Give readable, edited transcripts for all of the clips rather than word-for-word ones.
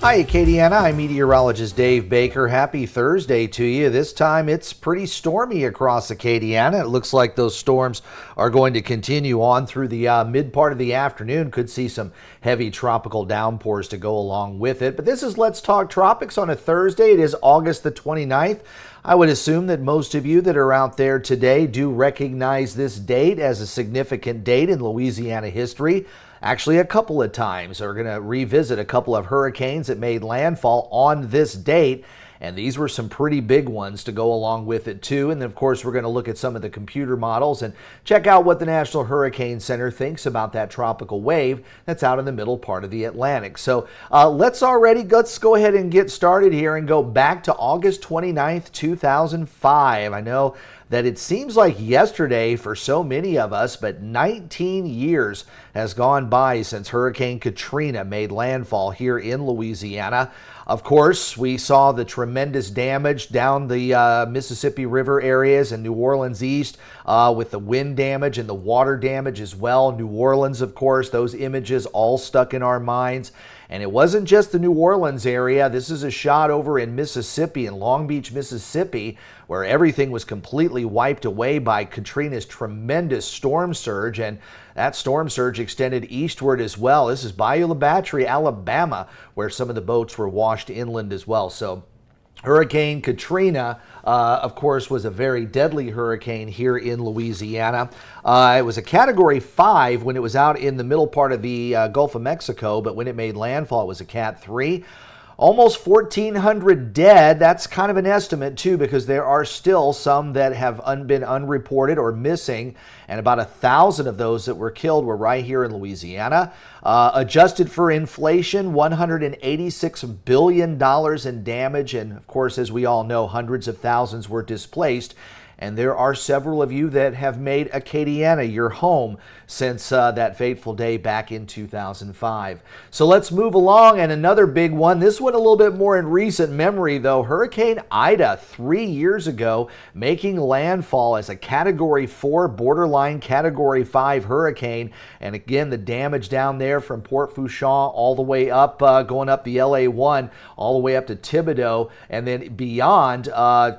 Hi, Acadiana. I'm Meteorologist Dave Baker. Happy Thursday to you. This time it's pretty stormy across Acadiana. It looks like those storms are going to continue on through the mid part of the afternoon. Could see some heavy tropical downpours to go along with it. But this is Let's Talk Tropics on a Thursday. It is August the 29th. I would assume that most of you that are out there today do recognize this date as a significant date in Louisiana history. Actually, a couple of times. We're going to revisit a couple of hurricanes that made landfall on this date, and these were some pretty big ones to go along with it too. And then, of course, we're going to look at some of the computer models and check out what the National Hurricane Center thinks about that tropical wave that's out in the middle part of the Atlantic. So let's go ahead and get started here and go back to August 29th, 2005. I know that it seems like yesterday for so many of us, but 19 years has gone by since Hurricane Katrina made landfall here in Louisiana. Of course, we saw the tremendous damage down the Mississippi River areas and New Orleans east with the wind damage and the water damage as well. New Orleans, of course, those images all stuck in our minds. And it wasn't just the New Orleans area. This is a shot over in Mississippi, in Long Beach, Mississippi, where everything was completely wiped away by Katrina's tremendous storm surge. And that storm surge extended eastward as well. This is Bayou La Battery, Alabama, where some of the boats were washed inland as well. So Hurricane Katrina, of course, was a very deadly hurricane here in Louisiana. It was a Category 5 when it was out in the middle part of the Gulf of Mexico, but when it made landfall, it was a Cat 3. Almost 1,400 dead. That's kind of an estimate, too, because there are still some that have been unreported or missing, and about 1,000 of those that were killed were right here in Louisiana. Adjusted for inflation, $186 billion in damage, and, of course, as we all know, hundreds of thousands were displaced. And there are several of you that have made Acadiana your home since that fateful day back in 2005. So let's move along, and another big one. This one a little bit more in recent memory, though. Hurricane Ida, 3 years ago, making landfall as a Category 4, borderline Category 5 hurricane. And again, the damage down there from Port Fourchon all the way up, going up the LA1, all the way up to Thibodaux, and then beyond,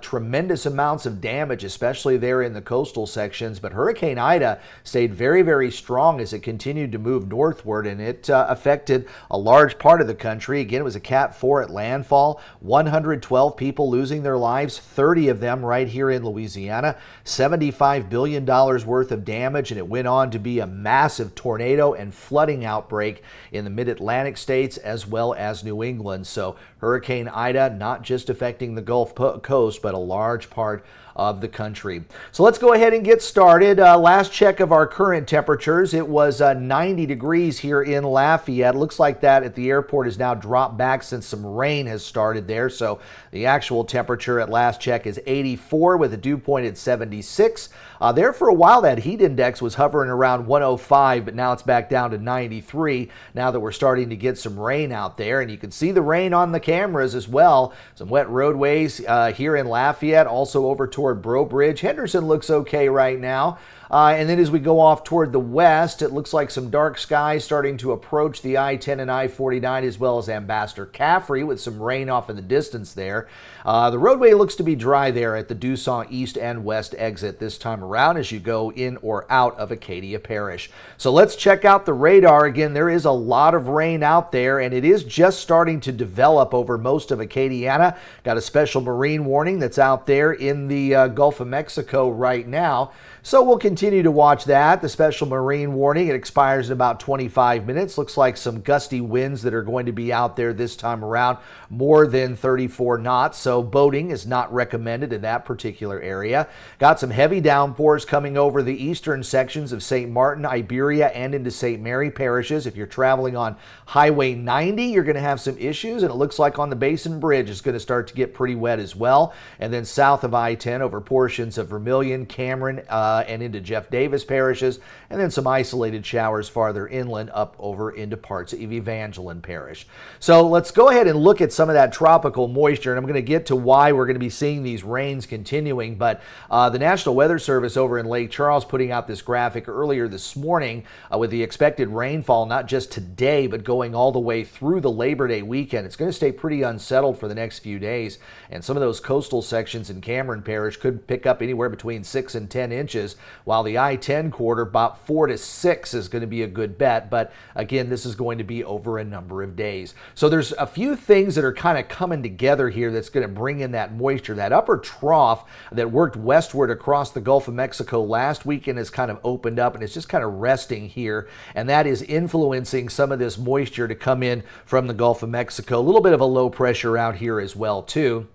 tremendous amounts of damage, especially there in the coastal sections. But Hurricane Ida stayed very, very strong as it continued to move northward, and it affected a large part of the country. Again, it was a Cat 4 at landfall, 112 people losing their lives, 30 of them right here in Louisiana, $75 billion worth of damage, and it went on to be a massive tornado and flooding outbreak in the mid-Atlantic states as well as New England. So Hurricane Ida not just affecting the Gulf Coast, but a large part of the country. So let's go ahead and get started. Last check of our current temperatures, it was 90 degrees here in Lafayette. Looks like that at the airport has now dropped back since some rain has started there. So the actual temperature at last check is 84 with a dew point at 76. There for a while that heat index was hovering around 105, but now it's back down to 93 now that we're starting to get some rain out there. And you can see the rain on the cameras as well. Some wet roadways here in Lafayette, also over toward Breaux Bridge. Henderson looks okay right now. And then as we go off toward the west, it looks like some dark skies starting to approach the I-10 and I-49 as well as Ambassador Caffrey with some rain off in the distance there. The roadway looks to be dry there at the Dussault east and west exit this time around as you go in or out of Acadia Parish. So let's check out the radar again. There is a lot of rain out there, and it is just starting to develop over most of Acadiana. Got a special marine warning that's out there in the Gulf of Mexico right now. So we'll continue to watch that. The special marine warning, it expires in about 25 minutes. Looks like some gusty winds that are going to be out there this time around, more than 34 knots. So boating is not recommended in that particular area. Got some heavy downpours coming over the eastern sections of St. Martin, Iberia, and into St. Mary parishes. If you're traveling on Highway 90, you're going to have some issues, and it looks like on the Basin Bridge it's going to start to get pretty wet as well. And then south of I-10 over portions of Vermilion, Cameron, and into Jeff Davis parishes, and then some isolated showers farther inland up over into parts of Evangeline Parish. So let's go ahead and look at some of that tropical moisture, and I'm going to get to why we're going to be seeing these rains continuing. But the National Weather Service over in Lake Charles putting out this graphic earlier this morning with the expected rainfall, not just today, but going all the way through the Labor Day weekend. It's going to stay pretty unsettled for the next few days, and some of those coastal sections in Cameron Parish could pick up anywhere between 6 and 10 inches, while the I-10 corridor about 4 to 6 is going to be a good bet. But again, this is going to be over a number of days. So there's a few things that are kind of coming together here that's going to bring in that moisture. That upper trough that worked westward across the Gulf of Mexico last weekend has kind of opened up, and it's just kind of resting here, and that is influencing some of this moisture to come in from the Gulf of Mexico. A little bit of a low pressure out here as well too.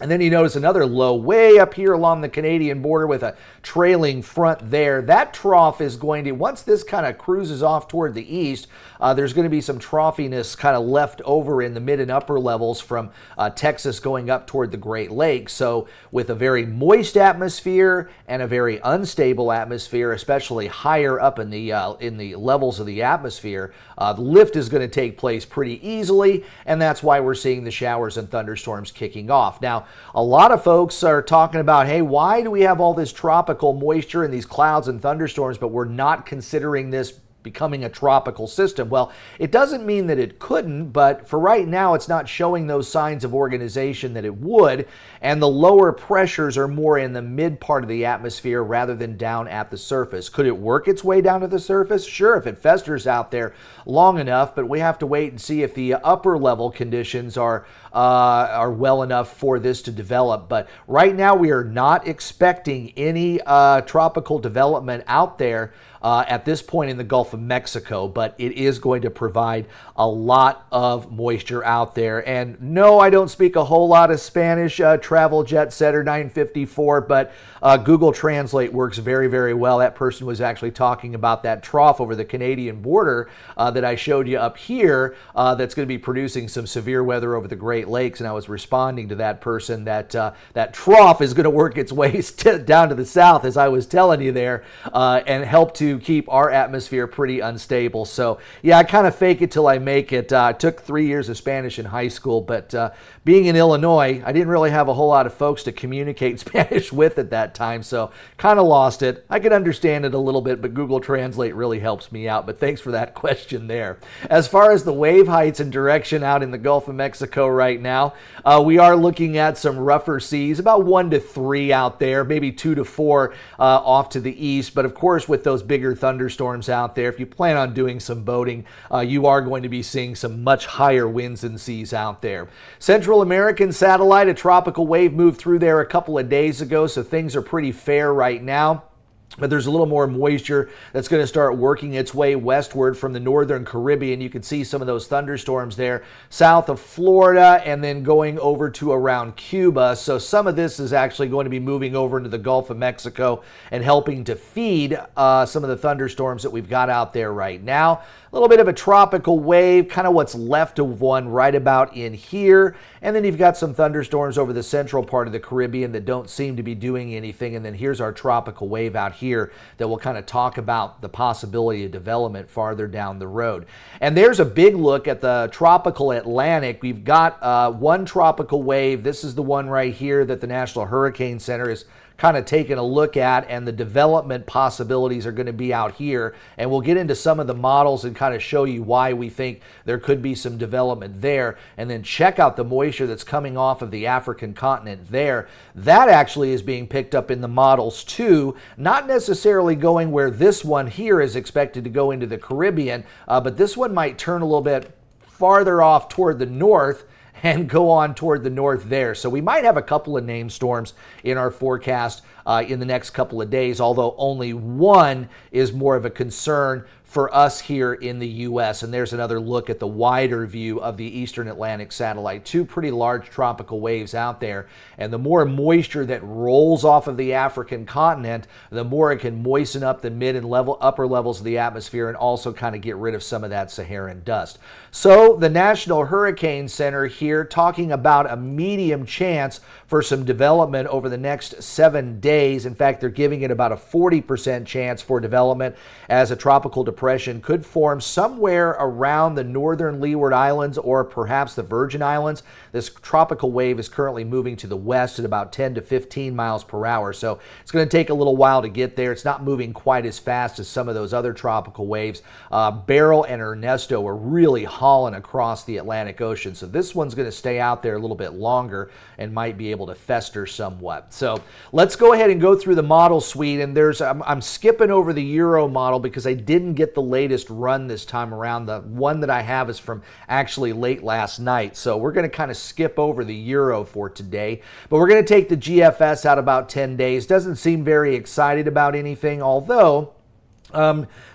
And then you notice another low way up here along the Canadian border with a trailing front there. That trough is going to, once this kind of cruises off toward the east, there's going to be some troughiness kind of left over in the mid and upper levels from Texas going up toward the Great Lakes. So with a very moist atmosphere and a very unstable atmosphere, especially higher up in the levels of the atmosphere, the lift is going to take place pretty easily, and that's why we're seeing the showers and thunderstorms kicking off. Now, a lot of folks are talking about, hey, why do we have all this tropical moisture and these clouds and thunderstorms, but we're not considering this becoming a tropical system? Well, it doesn't mean that it couldn't, but for right now, it's not showing those signs of organization that it would, and the lower pressures are more in the mid part of the atmosphere rather than down at the surface. Could it work its way down to the surface? Sure, if it festers out there long enough, but we have to wait and see if the upper level conditions are well enough for this to develop. But right now, we are not expecting any tropical development out there at this point in the Gulf of Mexico, but it is going to provide a lot of moisture out there. And no, I don't speak a whole lot of Spanish, Travel Jet Setter 954, but Google Translate works very, very well. That person was actually talking about that trough over the Canadian border that I showed you up here that's going to be producing some severe weather over the Great Lakes, and I was responding to that person that that trough is going to work its way down to the south, as I was telling you there, and help to keep our atmosphere pretty unstable. So yeah, I kind of fake it till I make it. I took 3 years of Spanish in high school, but being in Illinois, I didn't really have a whole lot of folks to communicate Spanish with at that time, so kind of lost it. I could understand it a little bit, but Google Translate really helps me out. But thanks for that question there. As far as the wave heights and direction out in the Gulf of Mexico right now, we are looking at some rougher seas, about 1 to 3 out there, maybe 2 to 4 off to the east. But of course, with those bigger thunderstorms out there, if you plan on doing some boating, you are going to be seeing some much higher winds and seas out there. Central American satellite, a tropical wave moved through there a couple of days ago, so things are pretty fair right now. But there's a little more moisture that's going to start working its way westward from the northern Caribbean. You can see some of those thunderstorms there south of Florida and then going over to around Cuba. So some of this is actually going to be moving over into the Gulf of Mexico and helping to feed some of the thunderstorms that we've got out there right now. A little bit of a tropical wave, kind of what's left of one right about in here. And then you've got some thunderstorms over the central part of the Caribbean that don't seem to be doing anything. And then here's our tropical wave out here that will kind of talk about the possibility of development farther down the road. And there's a big look at the tropical Atlantic. We've got one tropical wave. This is the one right here that the National Hurricane Center is kind of taking a look at, and the development possibilities are going to be out here. And we'll get into some of the models and kind of show you why we think there could be some development there. And then check out the moisture that's coming off of the African continent there. That actually is being picked up in the models too, not necessarily going where this one here is expected to go into the Caribbean, but this one might turn a little bit farther off toward the north and go on toward the north there. So we might have a couple of named storms in our forecast in the next couple of days, although only one is more of a concern for us here in the U.S. And there's another look at the wider view of the Eastern Atlantic satellite. Two pretty large tropical waves out there. And the more moisture that rolls off of the African continent, the more it can moisten up the mid and upper levels of the atmosphere and also kind of get rid of some of that Saharan dust. So the National Hurricane Center here talking about a medium chance for some development over the next 7 days. days. In fact, they're giving it about a 40% chance for development as a tropical depression could form somewhere around the northern Leeward Islands or perhaps the Virgin Islands. This tropical wave is currently moving to the west at about 10 to 15 miles per hour. So it's going to take a little while to get there. It's not moving quite as fast as some of those other tropical waves. Beryl and Ernesto are really hauling across the Atlantic Ocean. So this one's going to stay out there a little bit longer and might be able to fester somewhat. So let's go ahead and go through the model suite. And I'm skipping over the Euro model because I didn't get the latest run this time around. The one that I have is from actually late last night. So we're going to kind of skip over the Euro for today. But we're going to take the GFS out about 10 days. Doesn't seem very excited about anything, although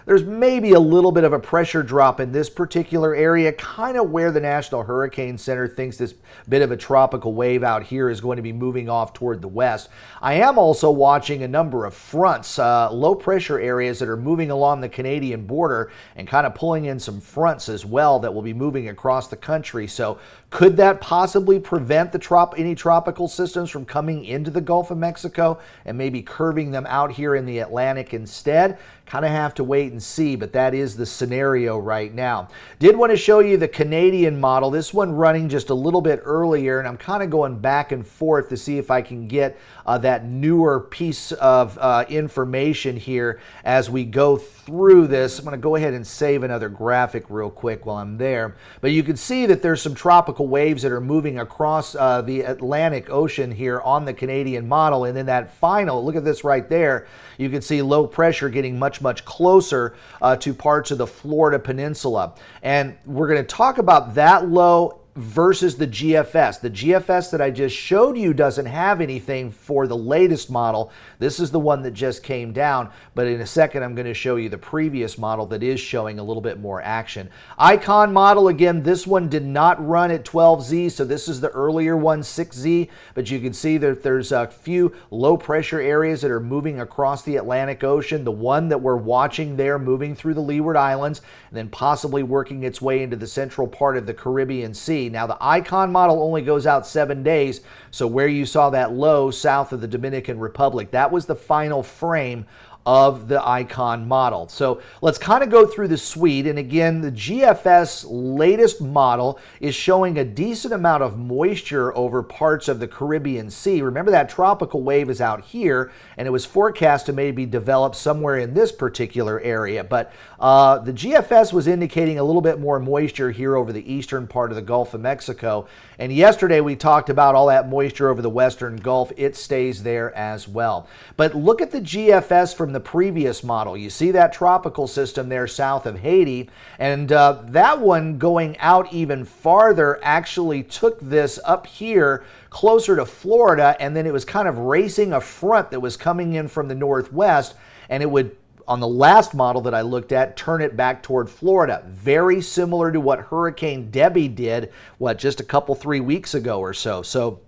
there's maybe a little bit of a pressure drop in this particular area, kind of where the National Hurricane Center thinks this bit of a tropical wave out here is going to be moving off toward the west. I am also watching a number of fronts, low pressure areas that are moving along the Canadian border and kind of pulling in some fronts as well that will be moving across the country. So could that possibly prevent any tropical systems from coming into the Gulf of Mexico and maybe curving them out here in the Atlantic instead? Kind of have to wait and see, but that is the scenario right now. Did want to show you the Canadian model. This one running just a little bit earlier, and I'm kind of going back and forth to see if I can get that newer piece of information here as we go through this. I'm going to go ahead and save another graphic real quick while I'm there. But you can see that there's some tropical waves that are moving across the Atlantic Ocean here on the Canadian model. And then that final, look at this right there, you can see low pressure getting much closer to parts of the Florida Peninsula. And we're going to talk about that low versus the GFS. The GFS that I just showed you doesn't have anything for the latest model. This is the one that just came down, but in a second I'm going to show you the previous model that is showing a little bit more action. Icon model, again, this one did not run at 12Z, so this is the earlier one, 6Z, but you can see that there's a few low pressure areas that are moving across the Atlantic Ocean. The one that we're watching there moving through the Leeward Islands and then possibly working its way into the central part of the Caribbean Sea. Now, the Icon model only goes out 7 days, so where you saw that low south of the Dominican Republic, that was the final frame of the Icon model. So let's kind of go through the suite. And again, the GFS latest model is showing a decent amount of moisture over parts of the Caribbean Sea. Remember, that tropical wave is out here, and it was forecast to maybe develop somewhere in this particular area. But the GFS was indicating a little bit more moisture here over the eastern part of the Gulf of Mexico. And yesterday we talked about all that moisture over the western Gulf. It stays there as well. But look at the GFS from the previous model. You see that tropical system there south of Haiti, and that one going out even farther actually took this up here closer to Florida, and then it was kind of racing a front that was coming in from the northwest, and it would, on the last model that I looked at, turn it back toward Florida. Very similar to what Hurricane Debbie did, just a couple, 3 weeks ago or so. So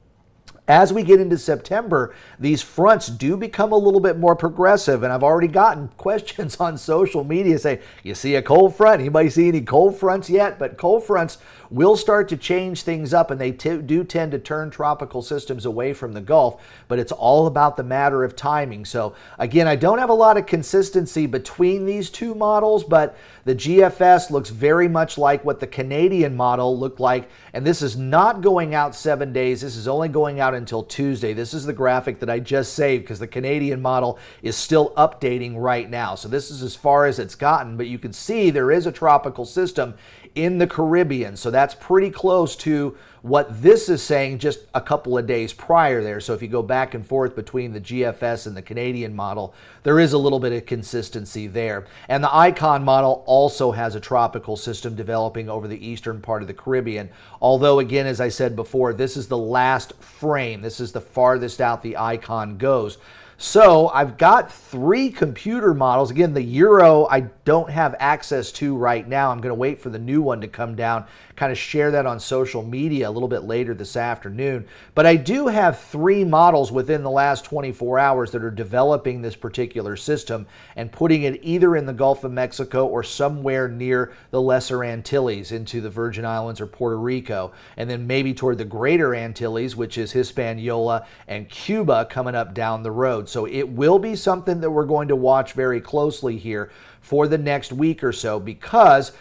as we get into September, these fronts do become a little bit more progressive, and I've already gotten questions on social media saying, you see a cold front? Anybody see any cold fronts yet? But cold fronts will start to change things up, and they do tend to turn tropical systems away from the Gulf, but it's all about the matter of timing. So again, I don't have a lot of consistency between these two models, but the GFS looks very much like what the Canadian model looked like, and this is not going out 7 days. This is only going out until Tuesday. This is the graphic that I just saved because the Canadian model is still updating right now. So this is as far as it's gotten, but you can see there is a tropical system in the Caribbean. So that's pretty close to what this is saying just a couple of days prior there. So if you go back and forth between the GFS and the Canadian model, there is a little bit of consistency there. And the Icon model also has a tropical system developing over the eastern part of the Caribbean. Although, again, as I said before, this is the last frame. This is the farthest out the Icon goes. So I've got 3 computer models. Again, the Euro, I don't have access to right now. I'm going to wait for the new one to come down, kind of share that on social media a little bit later this afternoon. But I do have 3 models within the last 24 hours that are developing this particular system and putting it either in the Gulf of Mexico or somewhere near the Lesser Antilles into the Virgin Islands or Puerto Rico, and then maybe toward the Greater Antilles, which is Hispaniola and Cuba coming up down the road. So it will be something that we're going to watch very closely here for the next week or so, because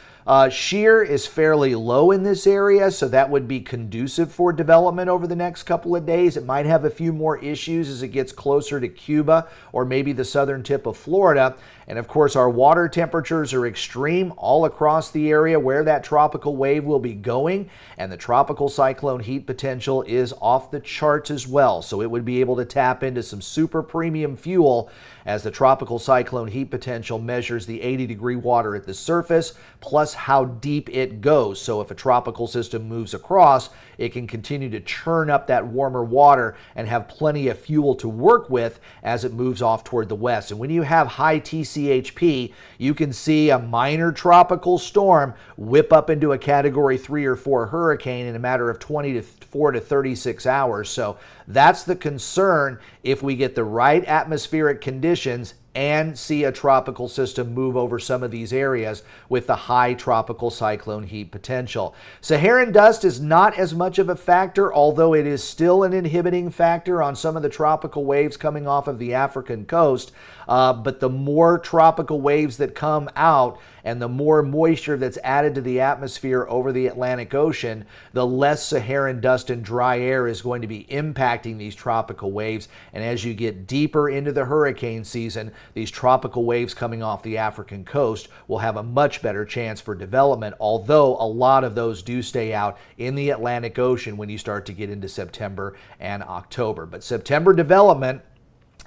shear is fairly low in this area, so that would be conducive for development over the next couple of days. It might have a few more issues as it gets closer to Cuba or maybe the southern tip of Florida. And of course, our water temperatures are extreme all across the area where that tropical wave will be going, and the tropical cyclone heat potential is off the charts as well. So it would be able to tap into some super premium fuel as the tropical cyclone heat potential measures the 80-degree water at the surface, plus how deep it goes. So if a tropical system moves across, it can continue to churn up that warmer water and have plenty of fuel to work with as it moves off toward the west. And when you have high TCHP, you can see a minor tropical storm whip up into a category 3 or 4 hurricane in a matter of 24 to 36 hours. So that's the concern if we get the right atmospheric conditions and see a tropical system move over some of these areas with the high tropical cyclone heat potential. Saharan dust is not as much of a factor, although it is still an inhibiting factor on some of the tropical waves coming off of the African coast. But the more tropical waves that come out and the more moisture that's added to the atmosphere over the Atlantic Ocean, the less Saharan dust and dry air is going to be impacting these tropical waves. And as you get deeper into the hurricane season, these tropical waves coming off the African coast will have a much better chance for development, although a lot of those do stay out in the Atlantic Ocean when you start to get into September and October. But September development,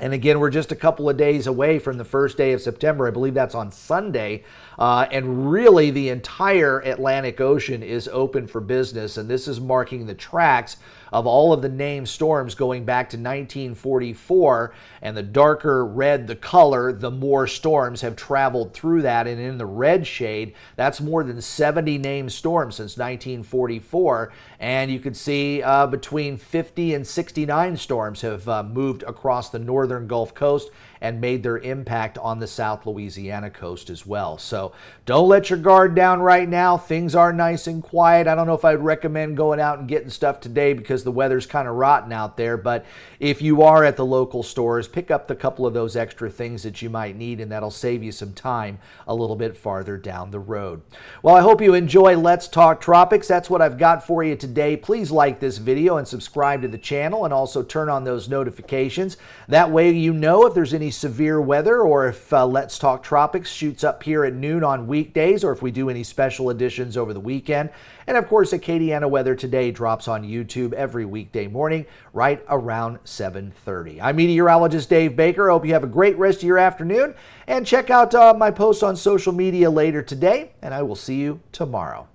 and again, we're just a couple of days away from the first day of September. I believe that's on Sunday. And really, the entire Atlantic Ocean is open for business. And this is marking the tracks of all of the named storms going back to 1944. And the darker red the color, the more storms have traveled through that. And in the red shade, that's more than 70 named storms since 1944. And you can see between 50 and 69 storms have moved across the northern Gulf Coast and made their impact on the South Louisiana coast as well. So don't let your guard down right now. Things are nice and quiet. I don't know if I'd recommend going out and getting stuff today because the weather's kind of rotten out there. But if you are at the local stores, pick up the couple of those extra things that you might need, and that'll save you some time a little bit farther down the road. Well, I hope you enjoy Let's Talk Tropics. That's what I've got for you today. Please like this video and subscribe to the channel, and also turn on those notifications. That way you know if there's any severe weather, or if Let's Talk Tropics shoots up here at noon on weekdays, or if we do any special editions over the weekend. And of course, Acadiana Weather Today drops on YouTube every weekday morning right around 7:30. I'm meteorologist Dave Baker. I hope you have a great rest of your afternoon, and check out my posts on social media later today, and I will see you tomorrow.